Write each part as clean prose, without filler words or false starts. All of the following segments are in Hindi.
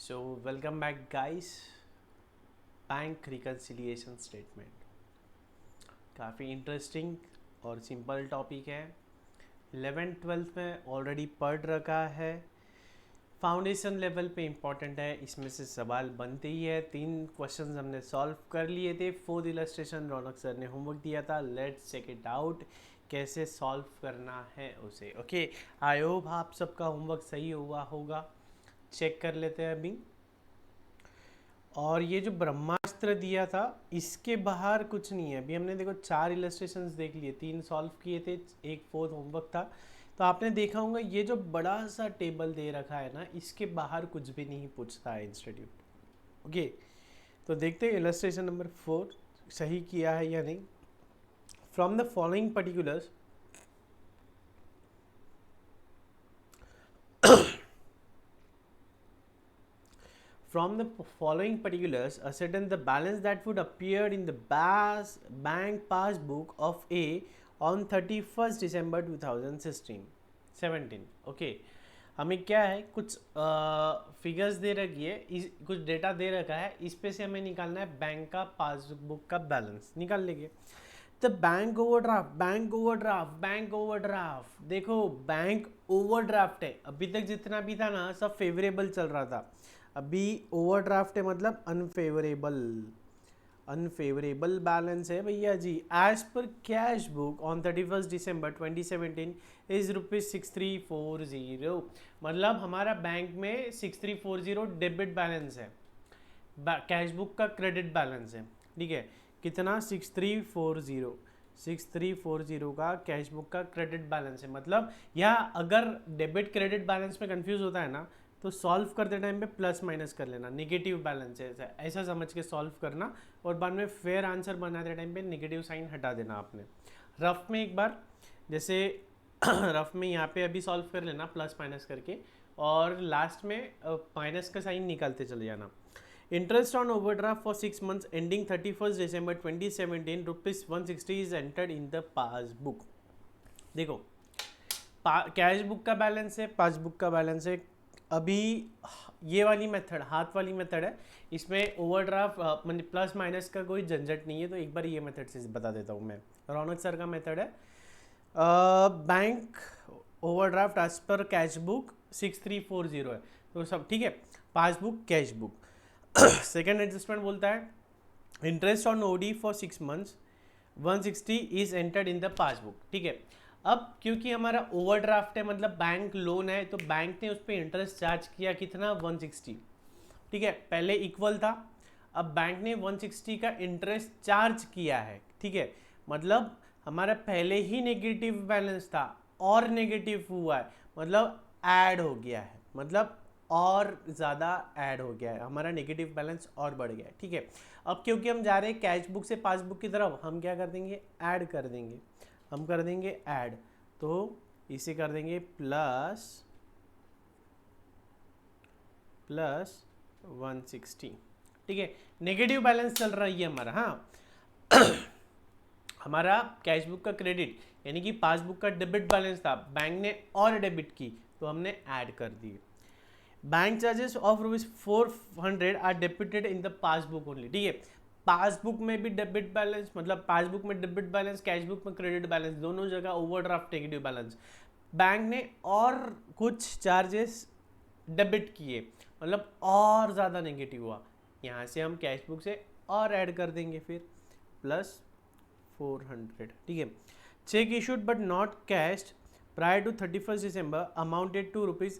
So welcome back guys. Bank reconciliation statement काफ़ी इंटरेस्टिंग और सिंपल टॉपिक है। 11th-12th में ऑलरेडी पढ़ रखा है, फाउंडेशन लेवल पे इम्पॉर्टेंट है। इसमें से सवाल बनते ही है। 3 क्वेश्चंस हमने सॉल्व कर लिए थे। 4th इलस्ट्रेशन रौनक सर ने होमवर्क दिया था, लेट्स चेक इट आउट कैसे सॉल्व करना है उसे। ओके, आई होप आप सबका होमवर्क सही हुआ होगा। चेक कर लेते हैं अभी। और ये जो ब्रह्मास्त्र दिया था इसके बाहर कुछ नहीं है। अभी हमने देखो 4 इलस्ट्रेशंस देख लिए, 3 सॉल्व किए थे, एक 4th होमवर्क था। तो आपने देखा होगा ये जो बड़ा सा टेबल दे रखा है ना, इसके बाहर कुछ भी नहीं पूछता है इंस्टीट्यूट। ओके, तो देखते हैं इलस्ट्रेशन नंबर 4 सही किया है या नहीं। From the following particulars From the following particulars, ascertain the balance that would appear in the bank passbook of A on 31st December 2016 17। Okay, हमें क्या है, कुछ फिगर्स दे रखी है, कुछ डेटा दे रखा है, इस पे से हमें निकालना है बैंक का पासबुक का बैलेंस। निकाल लेंगे। तो bank overdraft, bank overdraft, bank overdraft, देखो बैंक ओवरड्राफ्ट है। अभी तक जितना भी था ना सब फेवरेबल चल रहा था, अभी ओवरड्राफ्ट है मतलब अनफेवरेबल। अनफेवरेबल बैलेंस है भैया जी। As per cash book on 31st December 2017 is ₹6340। मतलब हमारा बैंक में 6340 डेबिट बैलेंस है, कैश बुक का क्रेडिट बैलेंस है। ठीक है, कितना? 6340, 6340 का कैश बुक का क्रेडिट बैलेंस है। मतलब यहाँ अगर डेबिट क्रेडिट बैलेंस में कंफ्यूज होता है ना, तो सॉल्व करते टाइम पे प्लस माइनस कर लेना, नेगेटिव बैलेंस है ऐसा समझ के सॉल्व करना, और बाद में फेयर आंसर बनाते टाइम पे नेगेटिव साइन हटा देना आपने। रफ में एक बार जैसे रफ में यहाँ पे अभी सॉल्व कर लेना प्लस माइनस करके, और लास्ट में माइनस का साइन निकालते चले जाना। Interest on overdraft for 6 months ending 31st December 2017 ₹160 is entered in the passbook। देखो, कैश बुक का बैलेंस है, पासबुक का बैलेंस है। अभी ये वाली मेथड, हाथ वाली मेथड है, इसमें ओवरड्राफ्ट मतलब प्लस माइनस का कोई झंझट नहीं है। तो एक बार ये मेथड से बता देता हूँ मैं। रौनक सर का मेथड है, bank overdraft as per cash book 6340 है, तो सब ठीक है। Passbook, cash book. Second adjustment बोलता है interest on OD for 6 months 160 is entered in the passbook. ठीक है, अब क्योंकि हमारा ओवरड्राफ्ट है मतलब बैंक लोन है, तो बैंक ने उस पर इंटरेस्ट चार्ज किया कितना? 160। ठीक है, पहले इक्वल था, अब बैंक ने 160 का इंटरेस्ट चार्ज किया है। ठीक है, मतलब हमारा पहले ही नेगेटिव बैलेंस था और नेगेटिव हुआ है, मतलब ऐड हो गया है, मतलब और ज़्यादा ऐड हो गया है, हमारा नेगेटिव बैलेंस और बढ़ गया है। ठीक है, अब क्योंकि हम जा रहे हैं कैश बुक से पासबुक की तरफ, हम क्या कर देंगे? ऐड कर देंगे। हम कर देंगे ऐड, तो इसे कर देंगे प्लस 160। ठीक है, नेगेटिव बैलेंस चल रहा है हमारा। हाँ हमारा कैश बुक का क्रेडिट यानी कि पासबुक का डेबिट बैलेंस था, बैंक ने और डेबिट की, तो हमने ऐड कर दी। Bank charges of ₹400 are debited in the passbook only. ठीक है, पासबुक में भी डेबिट बैलेंस, मतलब पासबुक में डेबिट बैलेंस, कैश बुक में क्रेडिट बैलेंस, दोनों जगह ओवरड्राफ्ट नेगेटिव बैलेंस। बैंक ने और कुछ चार्जेस डेबिट किए, मतलब और ज़्यादा नेगेटिव हुआ, यहाँ से हम कैश बुक से और ऐड कर देंगे फिर प्लस 400। ठीक है, check issued but not cached prior to 31st December amounted to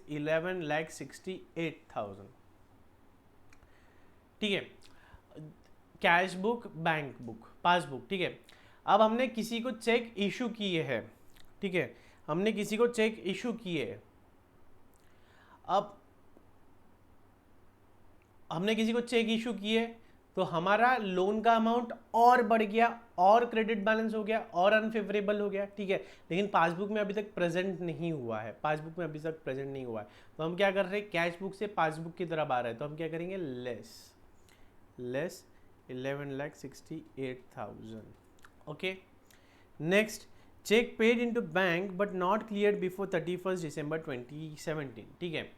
₹11,68,000। ठीक है, cash book, bank book, passbook. ठीक है, अब हमने किसी को चेक इशू किए हैं। ठीक है, हमने किसी को चेक इशू किए है, अब हमने किसी को चेक इशू किए तो हमारा लोन का अमाउंट और बढ़ गया, और क्रेडिट बैलेंस हो गया, और अनफेवरेबल हो गया। ठीक है, लेकिन पासबुक में अभी तक प्रेजेंट नहीं हुआ है, पासबुक में अभी तक प्रेजेंट नहीं हुआ है, तो हम क्या कर रहे हैं? कैश बुक से पासबुक की तरफ आ रहे हैं, तो हम क्या करेंगे? Less 11,68,000। Okay, next, cheque paid into bank but not cleared before 31st December 2017। ठीक है,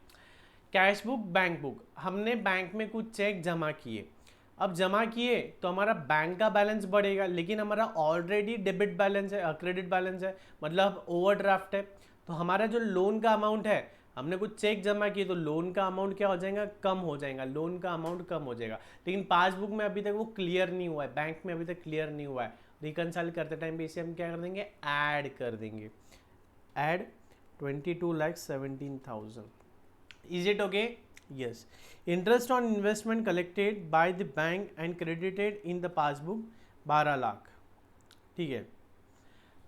कैश बुक, बैंक बुक, हमने बैंक में कुछ चेक जमा किए, अब जमा किए तो हमारा बैंक का बैलेंस बढ़ेगा, लेकिन हमारा ऑलरेडी डेबिट बैलेंस है, क्रेडिट बैलेंस है, मतलब ओवरड्राफ्ट है। तो हमारा जो लोन का अमाउंट है, हमने कुछ चेक जमा किए तो लोन का अमाउंट क्या हो जाएगा, कम हो जाएगा, लोन का अमाउंट कम हो जाएगा। लेकिन पासबुक में अभी तक वो क्लियर नहीं हुआ है, बैंक में अभी तक क्लियर नहीं हुआ है। रिकनसाइल करते टाइम पे इसे हम क्या कर देंगे, ऐड कर देंगे, add 22,17,000। Is it okay? Yes. Interest on investment collected by the bank and credited in the passbook 12 lakh. ठीक है,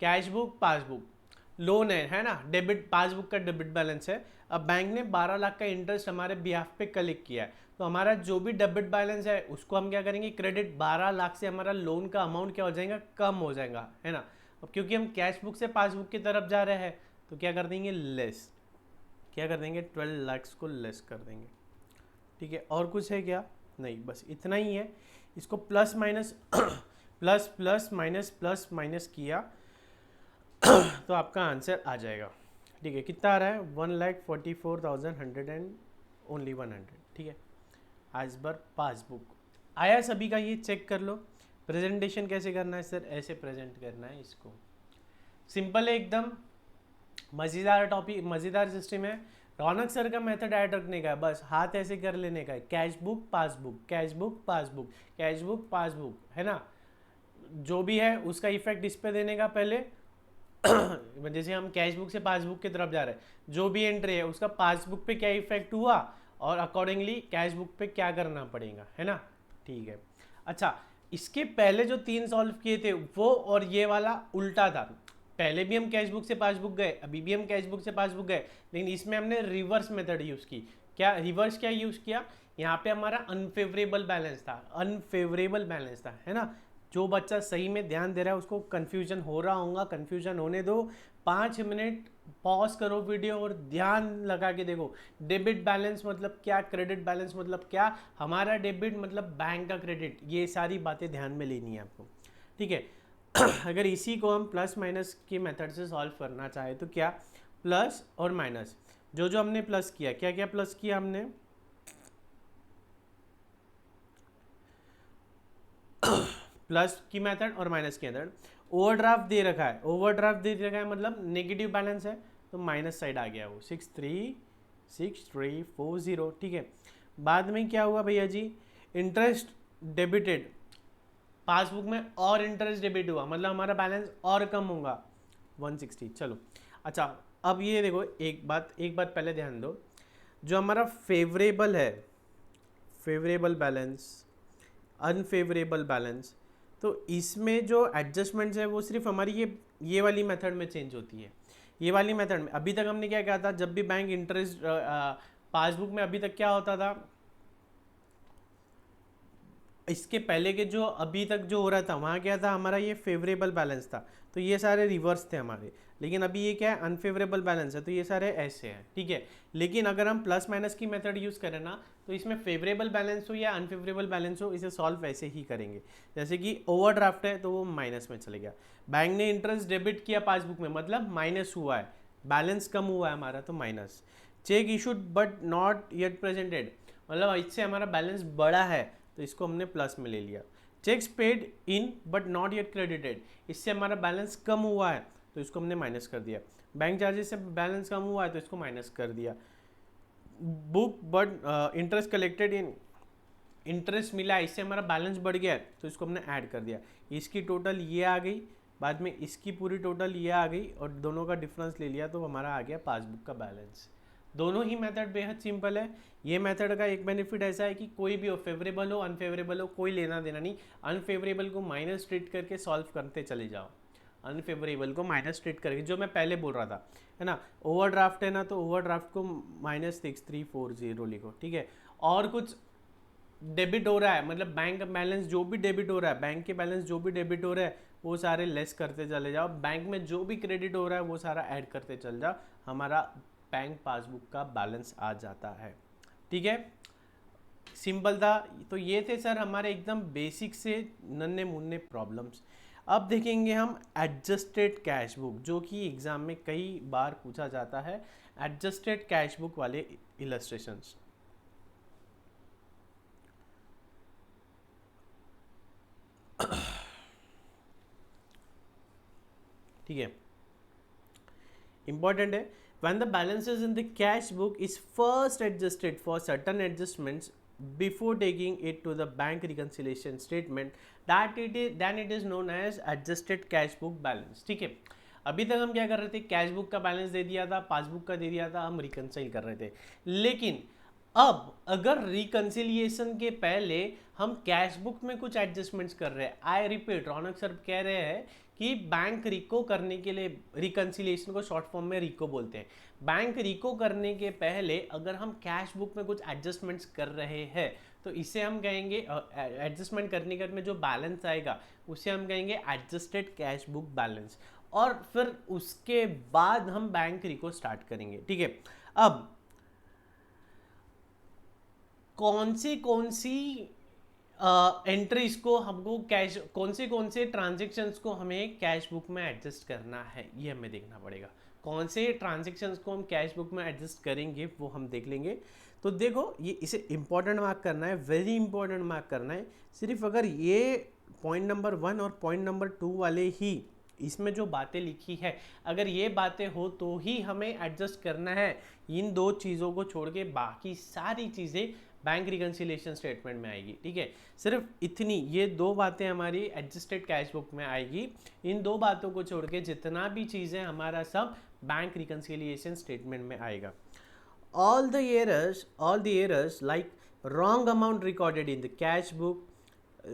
कैश बुक, पासबुक, लोन है ना, डेबिट, पासबुक का डेबिट बैलेंस है। अब बैंक ने 12 लाख का इंटरेस्ट हमारे बिहाफ पे कलेक्ट किया है, तो हमारा जो भी डेबिट बैलेंस है उसको हम क्या करेंगे, क्रेडिट। 12 लाख से हमारा लोन का अमाउंट क्या हो जाएगा, कम हो जाएगा, है ना। अब क्योंकि हम कैश बुक से पासबुक की तरफ जा रहे हैं तो क्या कर देंगे, लेस, क्या कर देंगे, 12 लाख को लेस कर देंगे। ठीक है, और कुछ है क्या, नहीं, बस इतना ही है। इसको plus minus plus plus minus plus minus किया तो आपका आंसर आ जाएगा। ठीक है, कितना आ रहा है, 1,44,100 एंड ओनली 100। ठीक है, एज पर पासबुक आया सभी का, ये चेक कर लो। प्रेजेंटेशन कैसे करना है सर, ऐसे प्रेजेंट करना है इसको, सिंपल है एकदम, मज़ेदार टॉपिक, मज़ेदार सिस्टम है। रौनक सर का मेथड ऐड रखने का है, बस हाथ ऐसे कर लेने का है, cash book passbook, cash book passbook, cash book passbook, है ना। जो भी है उसका इफेक्ट इस पे देने का पहले जैसे हम कैश बुक से पासबुक की तरफ जा रहे हैं, जो भी एंट्री है उसका पासबुक पे क्या इफेक्ट हुआ और अकॉर्डिंगली कैश बुक पे क्या करना पड़ेगा, है ना। ठीक है, अच्छा, इसके पहले जो 3 सॉल्व किए थे वो और ये वाला उल्टा था। पहले भी हम कैश बुक से पासबुक गए, अभी भी हम कैश बुक से पासबुक गए, लेकिन इसमें हमने रिवर्स मेथड यूज़ की। क्या रिवर्स, क्या यूज़ किया, यहाँ पे हमारा अनफेवरेबल बैलेंस था, अनफेवरेबल बैलेंस था, है ना। जो बच्चा सही में ध्यान दे रहा है उसको कन्फ्यूजन हो रहा होगा, कन्फ्यूजन होने दो, 5 मिनट पॉज करो वीडियो और ध्यान लगा के देखो। डेबिट बैलेंस मतलब क्या, क्रेडिट बैलेंस मतलब क्या, हमारा डेबिट मतलब बैंक का क्रेडिट, ये सारी बातें ध्यान में लेनी है आपको। ठीक है, अगर इसी को हम प्लस माइनस के मेथड से सॉल्व करना चाहे तो क्या, प्लस और माइनस, जो जो हमने प्लस किया, क्या क्या प्लस किया हमने प्लस की मेथड और माइनस की मेथड। ओवरड्राफ्ट दे रखा है, ओवरड्राफ्ट दे रखा है मतलब नेगेटिव बैलेंस है, तो माइनस साइड आ गया वो 636340। ठीक है, बाद में क्या हुआ भैया जी, इंटरेस्ट डेबिटेड, पासबुक में और इंटरेस्ट डेबिट हुआ, मतलब हमारा बैलेंस और कम होगा 160। चलो अच्छा, अब ये देखो, एक बात पहले ध्यान दो, जो हमारा फेवरेबल है, फेवरेबल बैलेंस, अनफेवरेबल बैलेंस, तो इसमें जो एडजस्टमेंट्स है वो सिर्फ हमारी ये वाली मेथड में चेंज होती है, ये वाली मेथड में। अभी तक हमने क्या कहा था, जब भी बैंक इंटरेस्ट पासबुक में अभी तक क्या होता था, इसके पहले के जो अभी तक जो हो रहा था वहाँ क्या था, हमारा ये फेवरेबल बैलेंस था, तो ये सारे रिवर्स थे हमारे। लेकिन अभी ये क्या है, अनफेवरेबल बैलेंस है, तो ये सारे ऐसे हैं। ठीक है, लेकिन अगर हम प्लस माइनस की मेथड यूज़ करें ना, तो इसमें फेवरेबल बैलेंस हो या अनफेवरेबल बैलेंस हो, इसे सॉल्व वैसे ही करेंगे। जैसे कि ओवरड्राफ्ट है तो वो माइनस में चले गया, बैंक ने इंटरेस्ट डेबिट किया पासबुक में, मतलब माइनस हुआ है, बैलेंस कम हुआ है हमारा, तो minus. Check issued but not yet presented, मतलब इससे हमारा बैलेंस बड़ा है तो इसको हमने प्लस में ले लिया। Checks paid in but not yet credited, इससे हमारा बैलेंस कम हुआ है तो इसको हमने माइनस कर दिया। बैंक चार्जेस से बैलेंस कम हुआ है तो इसको माइनस कर दिया। Book but interest collected in, interest मिला है, इससे हमारा बैलेंस बढ़ गया है तो इसको हमने ऐड कर दिया। इसकी टोटल ये आ गई, बाद में इसकी पूरी टोटल ये आ गई और दोनों का डिफरेंस ले लिया तो हमारा आ गया पासबुक का बैलेंस। दोनों ही मेथड बेहद सिंपल है। ये मेथड का एक बेनिफिट ऐसा है कि कोई भी हो, फेवरेबल हो अनफेवरेबल हो, कोई लेना देना नहीं, अनफेवरेबल को माइनस ट्रीट करके सॉल्व करते चले जाओ, अनफेवरेबल को माइनस ट्रीट करके, जो मैं पहले बोल रहा था, है ना। ओवरड्राफ्ट है ना, तो ओवरड्राफ्ट को -6340 लिखो। ठीक है, और कुछ डेबिट हो रहा है, मतलब बैंक का बैलेंस जो भी डेबिट हो रहा है, बैंक के बैलेंस जो भी डेबिट हो रहा है वो सारे लेस करते चले जाओ, बैंक में जो भी क्रेडिट हो रहा है वो सारा ऐड करते चल जाओ, हमारा बैंक पासबुक का बैलेंस आ जाता है। ठीक है, सिंपल था। तो ये थे सर हमारे एकदम बेसिक से नन्हे मुन्ने प्रॉब्लम्स। अब देखेंगे हम एडजस्टेड कैश बुक, जो कि एग्जाम में कई बार पूछा जाता है, एडजस्टेड कैश बुक वाले इलस्ट्रेशंस। ठीक है, इंपॉर्टेंट है। when the balances in the cash book is first adjusted for certain adjustments before taking it to the bank reconciliation statement, then it is known as adjusted cash book balance। ठीक है, अभी तक हम क्या कर रहे थे, कैश बुक का बैलेंस दे दिया था, पासबुक का दे दिया था, हम रिकनसाइल कर रहे थे। लेकिन अब अगर रिकन्सिलिएशन के पहले हम कैश बुक में कुछ एडजस्टमेंट्स कर रहे हैं, आई रिपीट, रौनक सर कह रहे हैं कि बैंक रिको करने के लिए, रिकन्सिलिएशन को शॉर्ट फॉर्म में रिको बोलते हैं, बैंक रिको करने के पहले अगर हम कैश बुक में कुछ एडजस्टमेंट्स कर रहे हैं तो इसे हम कहेंगे, एडजस्टमेंट करने के में जो बैलेंस आएगा उसे हम कहेंगे एडजस्टेड कैश बुक बैलेंस, और फिर उसके बाद हम बैंक रिको स्टार्ट करेंगे। ठीक है, अब कौन सी एंट्रीज को हमको कैश, कौन से ट्रांजेक्शन्स को हमें कैश बुक में एडजस्ट करना है, ये हमें देखना पड़ेगा। कौन से ट्रांजेक्शन्स को हम कैश बुक में एडजस्ट करेंगे वो हम देख लेंगे। तो देखो, ये इसे इंपॉर्टेंट मार्क करना है, वेरी इंपॉर्टेंट मार्क करना है। सिर्फ अगर ये पॉइंट नंबर 1 और पॉइंट नंबर 2 वाले ही, इसमें जो बातें लिखी है, अगर ये बातें हो तो ही हमें एडजस्ट करना है। इन दो चीज़ों को छोड़ के बाकी सारी चीज़ें बैंक रिकन्सिलिएशन स्टेटमेंट में आएगी। ठीक है, सिर्फ इतनी, ये दो बातें हमारी एडजस्टेड कैश बुक में आएगी। इन दो बातों को छोड़ के जितना भी चीज़ें हमारा सब बैंक रिकन्सिलिएशन स्टेटमेंट में आएगा। all the errors like wrong amount recorded in the cash book,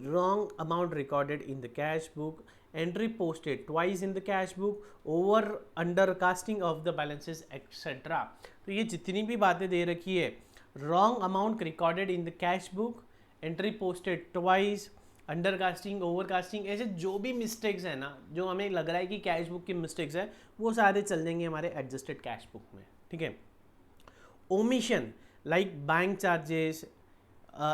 wrong amount recorded in the cash book, entry posted twice in the cash book, over undercasting of the balances etc। तो ये जितनी भी बातें दे रखी है, wrong amount recorded in the cash book, entry posted twice, undercasting, overcasting, ऐसे जो भी मिस्टेक्स है ना, जो हमें लग रहा है कि कैश बुक की मिस्टेक्स है, वो सारे चल जाएंगे हमारे एडजस्टेड कैश बुक में। ठीक है, omission like bank charges,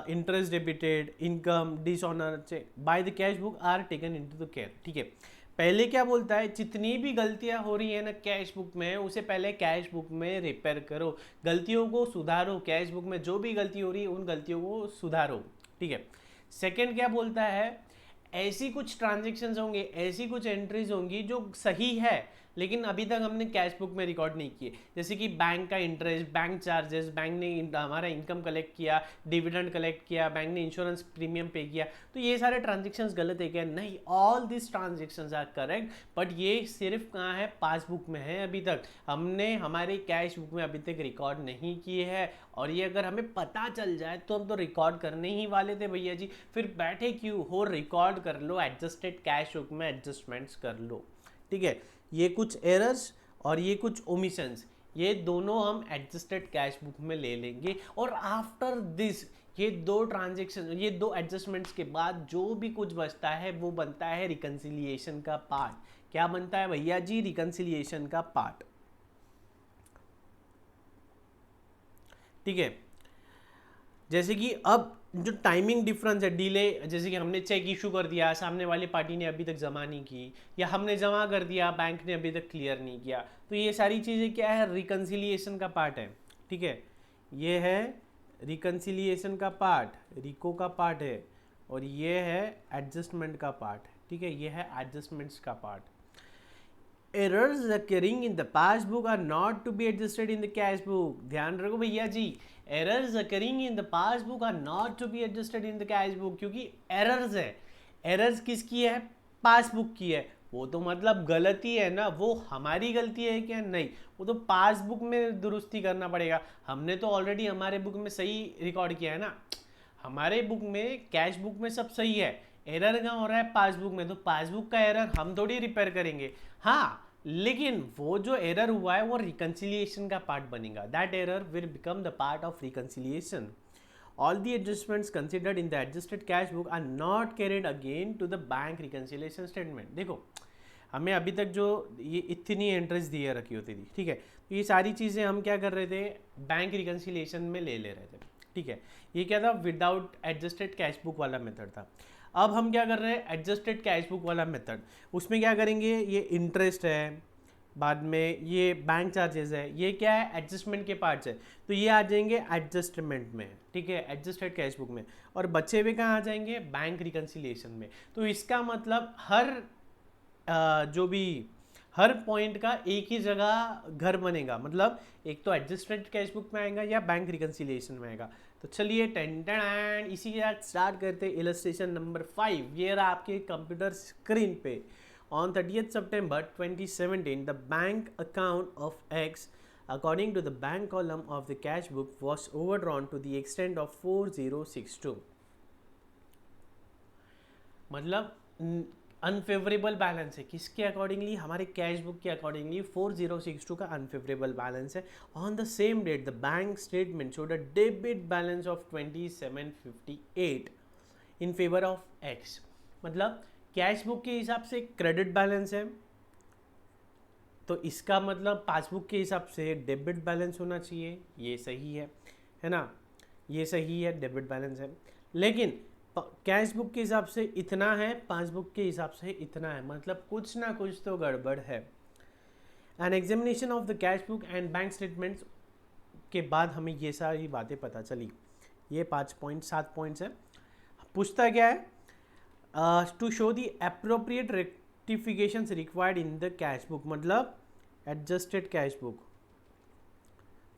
interest debited, income, dishonour by the cash book are taken into the care. ठीक है, पहले क्या बोलता है, जितनी भी गलतियां हो रही है ना कैश बुक में, उसे पहले कैश बुक में रिपेयर करो, गलतियों को सुधारो, कैश बुक में जो भी गलती हो रही है उन गलतियों को सुधारो। ठीक है, सेकेंड क्या बोलता है, ऐसी कुछ ट्रांजेक्शन्स होंगे, ऐसी कुछ एंट्रीज होंगी जो सही है लेकिन अभी तक हमने कैश बुक में रिकॉर्ड नहीं किए, जैसे कि बैंक का इंटरेस्ट, बैंक चार्जेस, बैंक ने हमारा इनकम कलेक्ट किया, डिविडेंड कलेक्ट किया, बैंक ने इंश्योरेंस प्रीमियम पे किया, तो ये सारे ट्रांजेक्शन्स गलत है क्या? नहीं, all this transactions are correct, but ये सिर्फ कहाँ है, पासबुक में है। अभी तक हमने हमारे कैश बुक में अभी तक रिकॉर्ड नहीं किए हैं, और ये अगर हमें पता चल जाए तो हम तो रिकॉर्ड करने ही वाले थे भैया जी, फिर बैठे क्यों हो, रिकॉर्ड कर लो, एडजस्टेड कैश बुक में एडजस्टमेंट्स कर लो। ठीक है, ये कुछ एरर्स और ये कुछ ओमिशंस, ये दोनों हम एडजस्टेड कैश बुक में ले लेंगे, और आफ्टर दिस ये दो ट्रांजेक्शन, ये दो एडजस्टमेंट्स के बाद जो भी कुछ बचता है वो बनता है रिकन्सिलिएशन का पार्ट। क्या बनता है भैया जी? रिकन्सिलिएशन का पार्ट। ठीक है, जैसे कि अब जो टाइमिंग डिफरेंस है, डिले, जैसे कि हमने चेक इशू कर दिया, सामने वाली पार्टी ने अभी तक जमा नहीं की, या हमने जमा कर दिया, बैंक ने अभी तक क्लियर नहीं किया, तो ये सारी चीज़ें क्या है, रिकन्सिलिएशन का पार्ट है। ठीक है, ये है रिकन्सिलिएशन का पार्ट, रिको का पार्ट है, और ये है एडजस्टमेंट का पार्ट। ठीक है, ये है एडजस्टमेंट्स का part. Errors occurring in the passbook are not to be adjusted in the cash book। ध्यान रखो भैया जी, errors occurring in the passbook are not to be adjusted in the cash book, क्योंकि errors है, errors किसकी है? पासबुक की है। वो तो मतलब गलती है ना, वो हमारी गलती है क्या? नहीं, वो तो पासबुक में दुरुस्ती करना पड़ेगा। हमने तो ऑलरेडी हमारे बुक में सही रिकॉर्ड किया है ना, हमारे बुक में, कैश बुक में सब सही है, एरर कहाँ हो रहा है? पासबुक में। तो पासबुक का एरर हम थोड़ी रिपेयर करेंगे, हाँ, लेकिन वो जो एरर हुआ है वो रिकन्सिलिएशन का पार्ट बनेगा। That error will become the part of reconciliation. All the adjustments considered in the adjusted cash book are not carried again to the bank reconciliation statement. देखो, हमें अभी तक जो ये इतनी एंट्रीज दी रखी होती थी, ठीक है, तो ये सारी चीज़ें हम क्या कर रहे थे, बैंक रिकन्सिलिएशन में ले रहे थे। ठीक है, ये क्या था? विदाउट एडजस्टेड कैश बुक वाला मेथड था। अब हम क्या कर रहे हैं? एडजस्टेड कैश बुक वाला मेथड। उसमें क्या करेंगे, ये इंटरेस्ट है, बाद में ये बैंक चार्जेस है, ये क्या है? एडजस्टमेंट के पार्ट्स है, तो ये आ जाएंगे एडजस्टमेंट में। ठीक है, एडजस्टेड कैश बुक में, और बचे हुए कहाँ आ जाएंगे? बैंक रिकन्सिलिएशन में। तो इसका मतलब हर जो भी हर पॉइंट का एक ही जगह घर बनेगा, मतलब एक तो एडजस्टेड कैश बुक में आएगा या बैंक रिकन्सिलिएशन में आएगा। तो चलिए टेंटन इसी के साथ स्टार्ट करते हैं इलस्ट्रेशन नंबर 5। ये रहा आपके कंप्यूटर स्क्रीन पे। On 30th September 2017 the bank account of x according to the bank column of the cash book was overdrawn to the extent of 4062। मतलब अनफेवरेबल बैलेंस है किसके अकॉर्डिंगली, हमारे कैश बुक के अकॉर्डिंगली 4062 का अनफेवरेबल बैलेंस है। On the same date the bank statement showed a debit balance of 2758 in favour of X. मतलब कैश बुक के हिसाब से क्रेडिट बैलेंस है, तो इसका मतलब पासबुक के हिसाब से डेबिट बैलेंस होना चाहिए। ये सही है ना, ये सही है, डेबिट बैलेंस है। लेकिन कैश बुक के हिसाब से इतना है, पासबुक के हिसाब से इतना है, मतलब कुछ ना कुछ तो गड़बड़ है। An examination of the cash book and bank statements के बाद हमें ये सारी बातें पता चली। ये 7 पॉइंट्स है। पूछता क्या है, to show the appropriate rectifications required in the cash book, मतलब एडजस्टेड कैश बुक,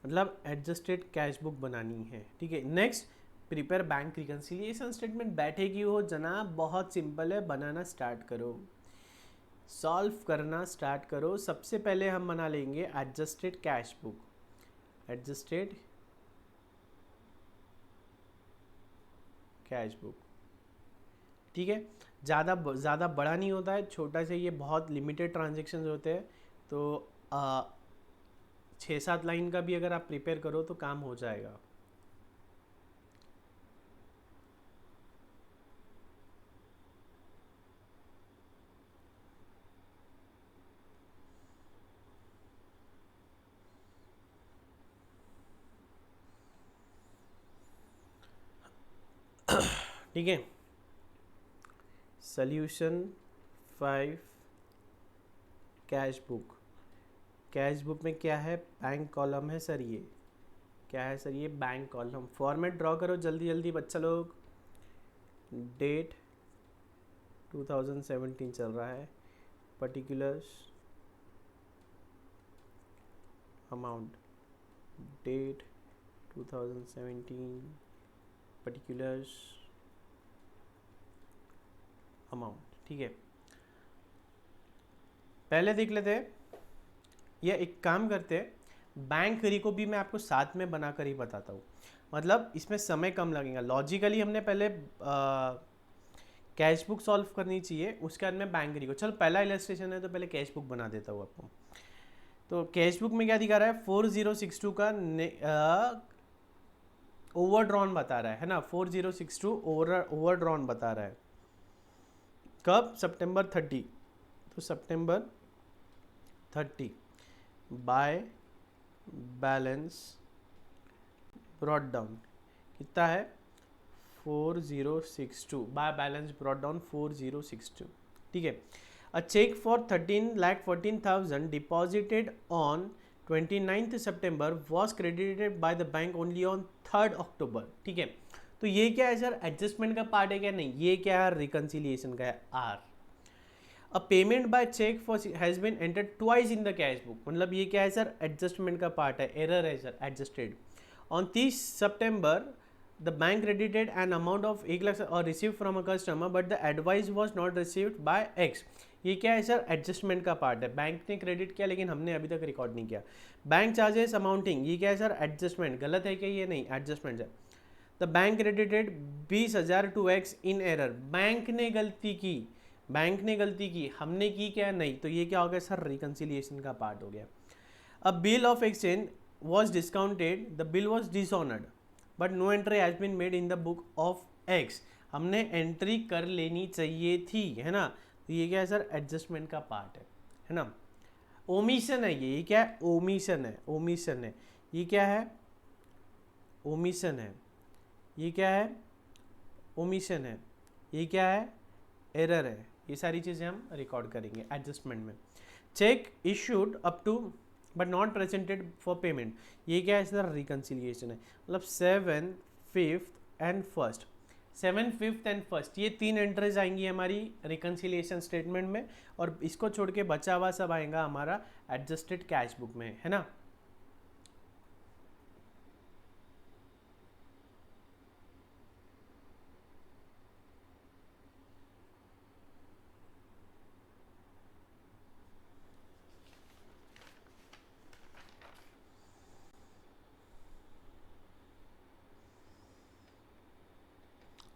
मतलब एडजस्टेड कैश बुक बनानी है। ठीक है, next prepare bank reconciliation statement. बैठेगी हो जनाब, बहुत सिंपल है, बनाना स्टार्ट करो, सॉल्व करना स्टार्ट करो। सबसे पहले हम बना लेंगे adjusted cash book, adjusted cash book. ठीक है, ज़्यादा बड़ा नहीं होता है, छोटा से ये बहुत लिमिटेड ट्रांजेक्शन्स होते हैं। तो 6-7 लाइन का भी अगर आप प्रिपेयर करो तो काम हो जाएगा। ठीक है, solution 5 cash book. Cash book में क्या है, बैंक कॉलम है सर। ये क्या है सर, ये बैंक कॉलम। फॉर्मेट ड्रॉ करो जल्दी जल्दी बच्चा लोग। डेट 2017 चल रहा है, particulars, amount, date 2017, particulars, amount. ठीक है, पहले देख लेते हैं, या एक काम करते हैं, बैंक रिको भी मैं आपको साथ में बनाकर ही बताता हूँ, मतलब इसमें समय कम लगेगा। लॉजिकली हमने पहले कैश बुक सॉल्व करनी चाहिए, उसके बाद में बैंक रिको। चलो पहला इलस्ट्रेशन है तो पहले कैश बुक बना देता हूँ आपको। तो कैश बुक में क्या दिखा रहा है, 4062 का ओवरड्रॉन बता रहा है ना, 4062 ओवरड्रॉन बता रहा है। कब, सितंबर 30। तो सितंबर 30 बाय बैलेंस ब्रॉट डाउन कितना है, 4062 बाय बैलेंस ब्रॉट डाउन 4062। ठीक है, a cheque for 13,14,000 deposited on 29th September was credited by the bank only on 3rd October। ठीक है, तो ये क्या है सर, एडजस्टमेंट का पार्ट है क्या, नहीं, ये क्या है, रिकन्सिलिएशन का है, आर। A payment by cheque for has been entered twice in the cash book, मतलब ये क्या है सर, एडजस्टमेंट का पार्ट है, एरर है sir, adjusted. On 30 September the bank credited an amount of 1 lakh और receive from a customer but the advice was not received by X. ये क्या है सर, एडजस्टमेंट का पार्ट है, बैंक ने क्रेडिट किया लेकिन हमने अभी तक रिकॉर्ड नहीं किया। बैंक चार्जेस अमाउंटिंग, ये क्या है सर, एडजस्टमेंट। गलत है क्या, ये नहीं, एडजस्टमेंट है। The bank credited 20,000 to X in error, bank ने गलती की, बैंक ने गलती की, हमने की क्या, नहीं, तो ये क्या हो गया सर, रिकन्सिलिएशन का पार्ट हो गया। A bill of exchange was discounted, the bill was dishonoured but no entry has been made in the book of X, हमने एंट्री कर लेनी चाहिए थी, है ना। तो ये क्या है सर, एडजस्टमेंट का पार्ट है ना। ओमिशन है ये क्या है, ओमिशन है, ओमिशन है। ये क्या है, ओमिशन है। ये क्या है, ओमिशन है। ये क्या है, एरर है। ये सारी चीज़ें हम रिकॉर्ड करेंगे एडजस्टमेंट में। Cheque issued up to but not presented for payment, ये क्या है सर, रिकन्सिलिएशन है। मतलब 7th, 5th and 1st, 7, 5th and first, ये 3 एंट्रीज आएंगी हमारी रिकन्सिलिएशन स्टेटमेंट में, और इसको छोड़ के बचा हुआ सब आएगा हमारा एडजस्टेड कैश बुक में, है ना।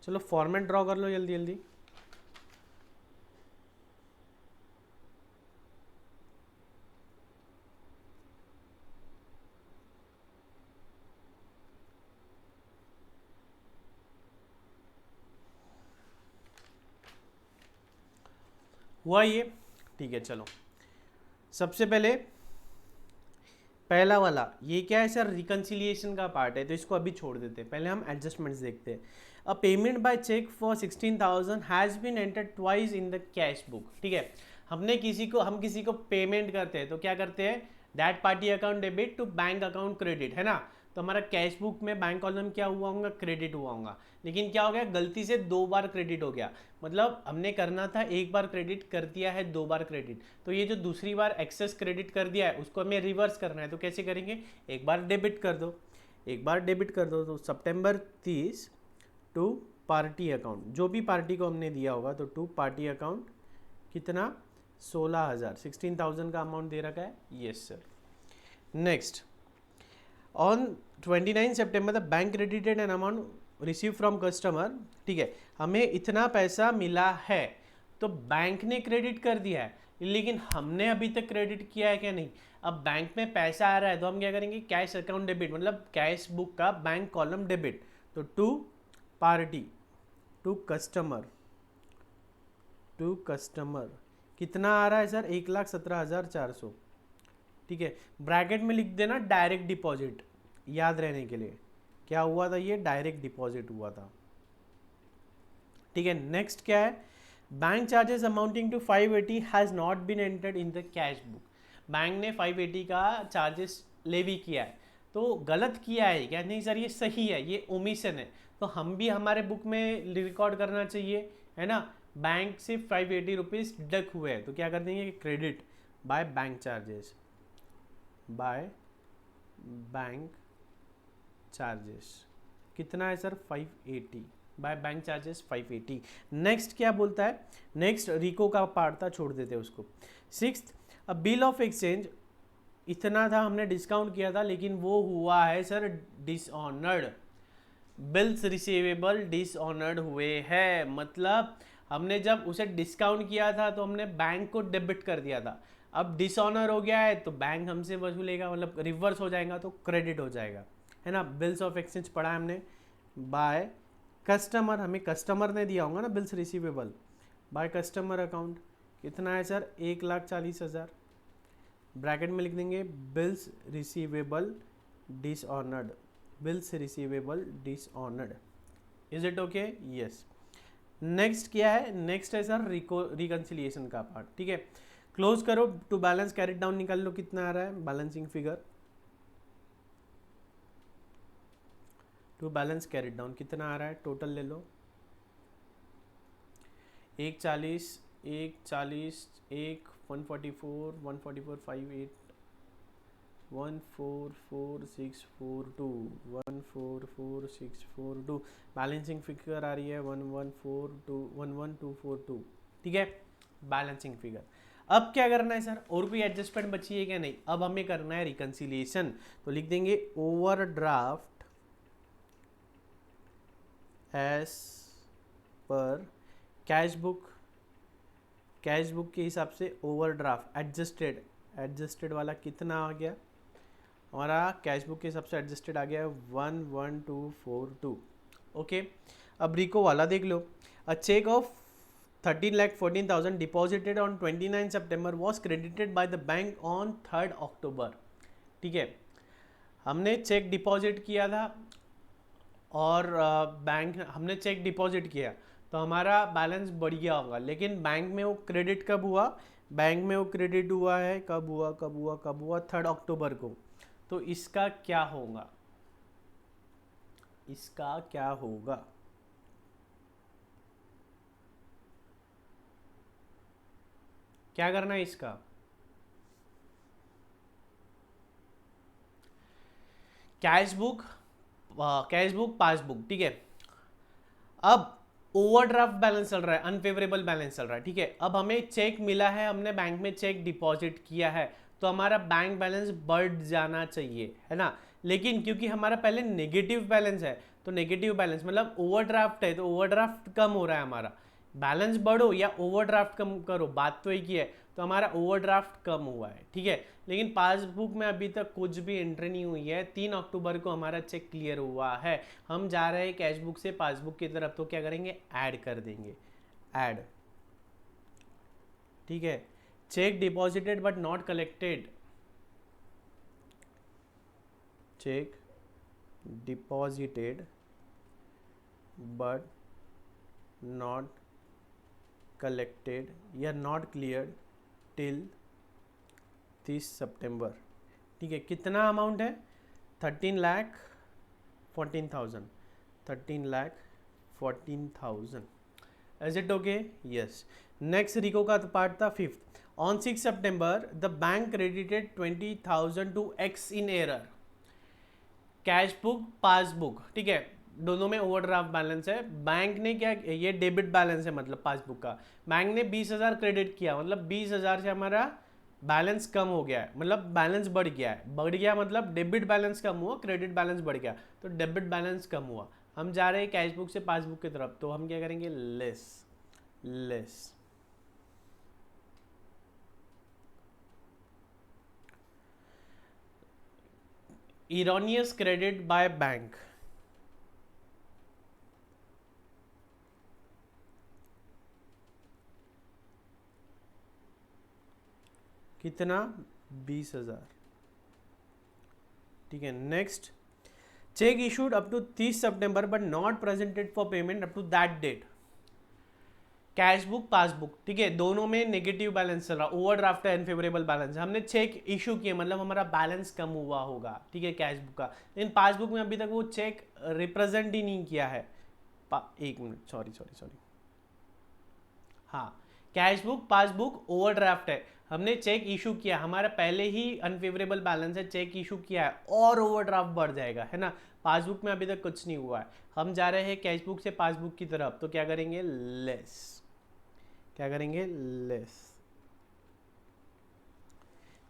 चलो फॉर्मेट ड्रॉ कर लो जल्दी जल्दी। हुआ ये, ठीक है। चलो सबसे पहले पहला वाला ये क्या है सर, रिकन्सिलिएशन का पार्ट है, तो इसको अभी छोड़ देते हैं, पहले हम एडजस्टमेंट्स देखते हैं। A payment by cheque for 16,000 has been entered twice in the cash book, ठीक है। हम किसी को पेमेंट करते हैं तो क्या करते हैं, that party account debit to bank account credit, है ना। तो हमारा कैश बुक में बैंक कॉलम क्या हुआ होगा, क्रेडिट हुआ होगा, लेकिन क्या हो गया, गलती से 2 बार क्रेडिट हो गया। मतलब हमने करना था 1 बार क्रेडिट, कर दिया है 2 बार क्रेडिट, तो ये जो दूसरी बार एक्सेस क्रेडिट कर दिया है उसको हमें रिवर्स करना है। तो कैसे करेंगे, एक बार डेबिट कर दो, तो सितंबर 30 टू पार्टी अकाउंट, जो भी पार्टी को हमने दिया होगा, तो टू पार्टी अकाउंट कितना, 16,000, 16,000 का अमाउंट दे रखा है, yes sir. Next, on 29 September the bank credited an amount receive from customer, ठीक है। हमें इतना पैसा मिला है, तो बैंक ने क्रेडिट कर दिया है, लेकिन हमने अभी तक क्रेडिट किया है क्या, नहीं। अब बैंक में पैसा आ रहा है तो हम क्या करेंगे, कैश अकाउंट डेबिट, मतलब कैश बुक का बैंक कॉलम डेबिट, तो टू पार्टी टू कस्टमर कितना आ रहा है सर, 1,17,400, ठीक है। ब्रैकेट में लिख देना डायरेक्ट डिपॉजिट, याद रहने के लिए क्या हुआ था, ये डायरेक्ट डिपॉजिट हुआ था, ठीक है। नेक्स्ट क्या है, bank charges amounting to 580 has not been entered in the cash book. Bank ने 580 का चार्जेस लेवी किया है, तो गलत किया है क्या, नहीं सर ये सही है, ये ओमिशन है, तो हम भी हमारे बुक में रिकॉर्ड करना चाहिए, है ना। बैंक से 580 रुपीज़ डिडक्ट हुए हैं, तो क्या कर देंगे, क्रेडिट बाय बैंक चार्जेस, कितना है sir, 580 bye bank charges 580। Next क्या बोलता है, नेक्स्ट रिको का पार्ट था, छोड़ देते हैं उसको। 6th, a bill of exchange, इतना था हमने डिस्काउंट किया था, लेकिन वो हुआ है sir dishonoured, bills receivable dishonoured हुए हैं। मतलब हमने जब उसे डिस्काउंट किया था तो हमने बैंक को डेबिट कर दिया था, अब डिसऑनर हो गया है तो बैंक हमसे वसूलेगा, मतलब रिवर्स हो जाएगा, तो क्रेडिट हो जाएगा, है ना। बिल्स ऑफ एक्सचेंज पढ़ा है हमने, बाय कस्टमर, हमें कस्टमर ने दिया होगा ना bills receivable, by customer account कितना है सर, 1,40,000, ब्रैकेट में लिख देंगे bills receivable dishonoured, is it okay, yes. Next क्या है, नेक्स्ट है सर रिकन्सिलिएशन का पार्ट, ठीक है। क्लोज करो, टू बैलेंस कैरिट डाउन निकाल लो, कितना आ रहा है balancing figure, to balance carried down कितना आ रहा है, टोटल ले लो, 140, 144, 58, 144,642, बैलेंसिंग फिगर आ रही है 112,112,242, ठीक है, बैलेंसिंग फिगर। अब क्या करना है सर, और कोई एडजस्टमेंट बची है क्या, नहीं। अब हमें करना है रिकन्सिलिएशन, तो लिख देंगे overdraft as per cash book के हिसाब से ओवरड्राफ्ट एडजस्टेड वाला कितना आ गया हमारा, कैश बुक के हिसाब से एडजस्टेड आ गया 11242, ओके। अब रिको वाला देख लो, a cheque of 13,14,000 deposited on 29 September was credited by the bank on 3 October, ठीक है। हमने चेक डिपॉजिट किया था, और बैंक हमने चेक डिपॉजिट किया, तो हमारा बैलेंस बढ़ गया होगा, लेकिन बैंक में वो क्रेडिट कब हुआ, बैंक में वो क्रेडिट हुआ है कब हुआ 3 अक्टूबर को, तो इसका क्या होगा, क्या करना है इसका, cash book, cash book, passbook, ठीक है। अब ओवरड्राफ्ट बैलेंस चल रहा है, अनफेवरेबल बैलेंस चल रहा है, ठीक है। अब हमें चेक मिला है, हमने बैंक में चेक डिपॉजिट किया है, तो हमारा बैंक बैलेंस बढ़ जाना चाहिए, है ना। लेकिन क्योंकि हमारा पहले नेगेटिव बैलेंस है, तो नेगेटिव बैलेंस मतलब ओवरड्राफ्ट है, तो ओवरड्राफ्ट कम हो रहा है हमारा। बैलेंस बढ़ो या ओवरड्राफ्ट कम करो, बात तो एक ही है। तो हमारा ओवरड्राफ्ट कम हुआ है, ठीक है। लेकिन पासबुक में अभी तक कुछ भी एंट्री नहीं हुई है। 3 अक्टूबर को हमारा चेक क्लियर हुआ है, हम जा रहे हैं कैश बुक से पासबुक की तरफ, तो क्या करेंगे, ऐड कर देंगे, ऐड, ठीक है। Cheque deposited but not collected, cheque deposited but not collected या नॉट क्लियर्ड टिल 30 सितंबर, ठीक है। कितना अमाउंट है, 13,14,000, 13,14,000। Is it okay, yes. Next reco का पार्ट था 5th। On 6 September the bank credited 20,000 to X in error, cash book, passbook, ठीक है। दोनों में ओवरड्राफ्ट बैलेंस है। बैंक ने क्या, ये डेबिट बैलेंस है मतलब पासबुक का, बैंक ने 20,000 क्रेडिट किया, मतलब 20,000 से हमारा बैलेंस कम हो गया है, मतलब बैलेंस बढ़ गया है। बढ़ गया मतलब डेबिट बैलेंस कम हुआ, क्रेडिट बैलेंस बढ़ गया, तो डेबिट बैलेंस कम हुआ। हम जा रहे हैं कैश बुक से पासबुक की तरफ, तो हम क्या करेंगे, less, less. Erroneous credit by bank, कितना, 20,000, ठीक है। Next, cheque issued up to 30 September but not presented for payment up to that date, cash book, passbook, ठीक है। दोनों में नेगेटिव बैलेंस चल रहा, ओवरड्राफ्ट है, अनफेवरेबल बैलेंस। हमने चेक इशू किया मतलब हमारा बैलेंस कम हुआ होगा, ठीक है, कैश बुक का। लेकिन पासबुक में अभी तक वो चेक रिप्रेजेंट ही नहीं किया है। एक मिनट, सॉरी सॉरी सॉरी, हाँ, कैश बुक, पासबुक, ओवरड्राफ्ट है। हमने चेक इशू किया, हमारा पहले ही अनफेवरेबल बैलेंस है, चेक इशू किया है और ओवरड्राफ्ट बढ़ जाएगा, है ना। पासबुक में अभी तक कुछ नहीं हुआ है। हम जा रहे हैं कैश बुक से पासबुक की तरफ, तो क्या करेंगे, लेस, क्या करेंगे, less.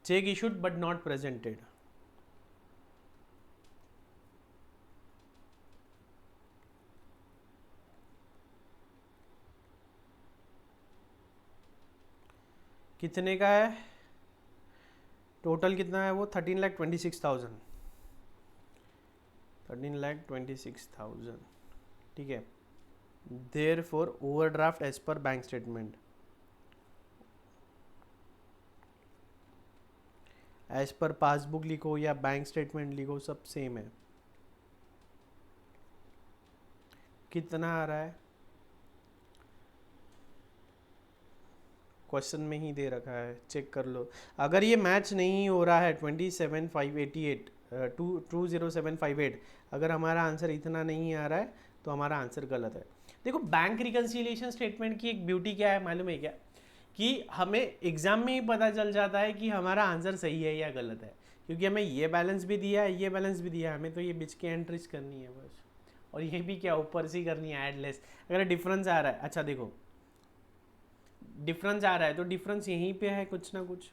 Check issued but not presented, कितने का है, टोटल कितना है वो, 13,26,000, 13,26,000, ठीक है। Therefore overdraft as per bank statement, as per passbook लिखो या बैंक स्टेटमेंट लिखो, सब सेम है। कितना आ रहा है, क्वेश्चन में ही दे रखा है, चेक कर लो। अगर ये मैच नहीं हो रहा है 27,588 20758, अगर हमारा आंसर इतना नहीं आ रहा है तो हमारा आंसर गलत है। देखो, बैंक रिकन्सिलिएशन स्टेटमेंट की एक ब्यूटी क्या है मालूम है क्या, कि हमें एग्जाम में ही पता चल जाता है कि हमारा आंसर सही है या गलत है, क्योंकि हमें ये बैलेंस भी दिया है, ये बैलेंस भी दिया है, हमें तो ये बीच की एंट्रीज करनी है बस। और ये भी क्या, ऊपर से करनी है, ऐड लेस। अगर डिफरेंस आ रहा है, अच्छा देखो, डिफरेंस आ रहा है तो डिफरेंस यहीं पे है कुछ ना कुछ।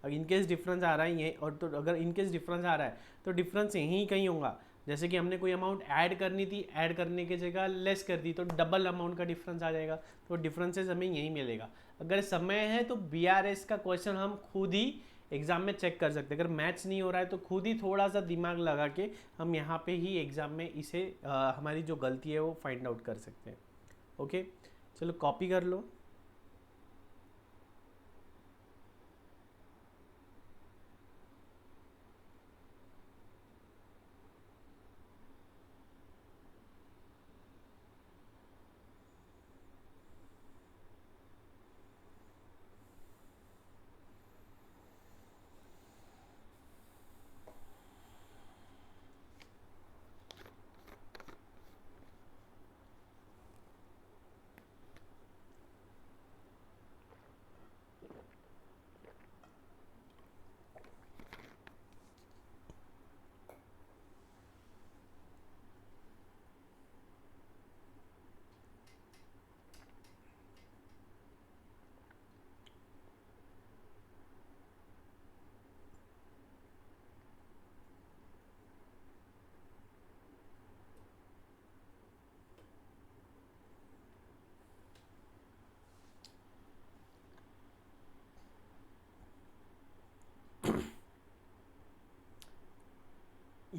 अगर इनकेस डिफरेंस आ रहा है ये, और तो अगर इनकेस डिफरेंस आ रहा है तो डिफरेंस यहीं कहीं होगा। जैसे कि हमने कोई अमाउंट ऐड करनी थी, ऐड करने की जगह लेस कर दी, तो डबल अमाउंट का डिफरेंस आ जाएगा, तो डिफरेंसेस हमें यहीं मिलेगा। अगर समय है तो BRS का क्वेश्चन हम खुद ही एग्जाम में चेक कर सकते हैं। अगर मैच नहीं हो रहा है तो खुद ही थोड़ा सा दिमाग लगा के हम यहाँ पे ही एग्जाम में इसे हमारी जो गलती है वो फाइंड आउट कर सकते हैं। ओके, चलो कॉपी कर लो।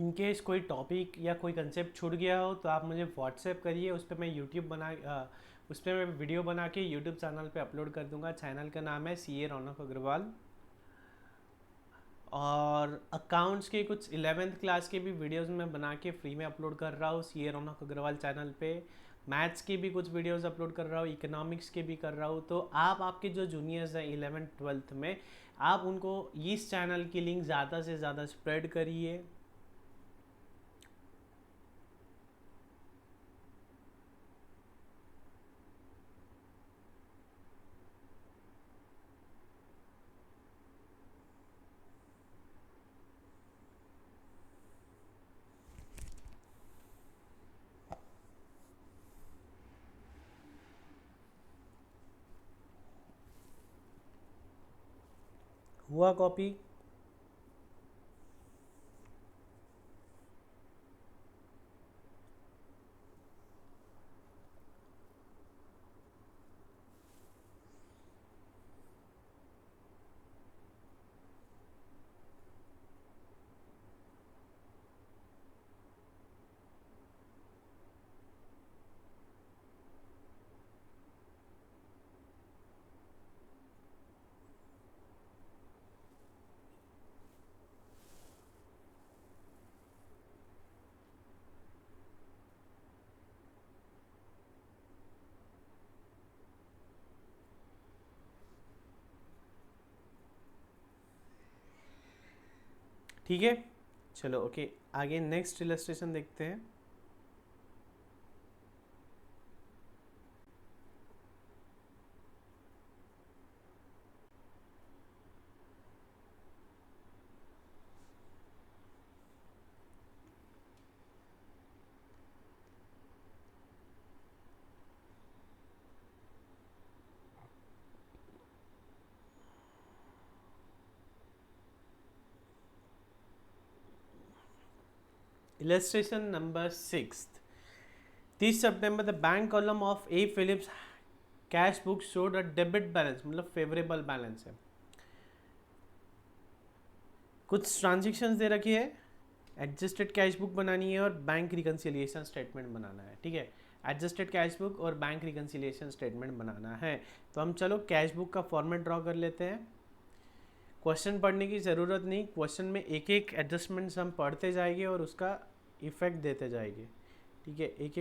इनकेस कोई टॉपिक या कोई कंसेप्ट छूट गया हो तो आप मुझे व्हाट्सएप करिए, उस पर मैं उस पर मैं वीडियो बना के यूट्यूब चैनल पे अपलोड कर दूंगा। चैनल का नाम है CA रौनक अग्रवाल। और अकाउंट्स के कुछ 11th क्लास के भी वीडियोस मैं बना के फ्री में अपलोड कर रहा हूँ CA रौनक अग्रवाल चैनल पे। मैथ्स के भी कुछ वीडियोस अपलोड कर रहा हूँ, इकोनॉमिक्स के भी कर रहा हूँ। तो आप आपके जो जूनियर्स हैं 11th-12th में, आप उनको इस चैनल की लिंक ज़्यादा से ज़्यादा स्प्रेड करिए। हुआ कॉपी? ठीक है, चलो ओके, आगे नेक्स्ट इलस्ट्रेशन देखते हैं। Illustration number 6. 30 September, the bank column of A. Phillips cash book showed a debit balance, मतलब फेवरेबल बैलेंस है। कुछ ट्रांजेक्शन्स दे रखी है, एडजस्टेड कैश बुक बनानी है और बैंक रिकन्सिलिएशन स्टेटमेंट बनाना है। ठीक है, एडजस्टेड कैश बुक और बैंक रिकन्सिलिएशन स्टेटमेंट बनाना है। तो हम चलो कैश बुक का फॉर्मेट ड्रॉ कर लेते हैं। क्वेश्चन पढ़ने की ज़रूरत नहीं, क्वेश्चन में एक एक एडजस्टमेंट्स हम पढ़ते जाएंगे और उसका इफेक्ट देते जाएंगे। ठीक है, एक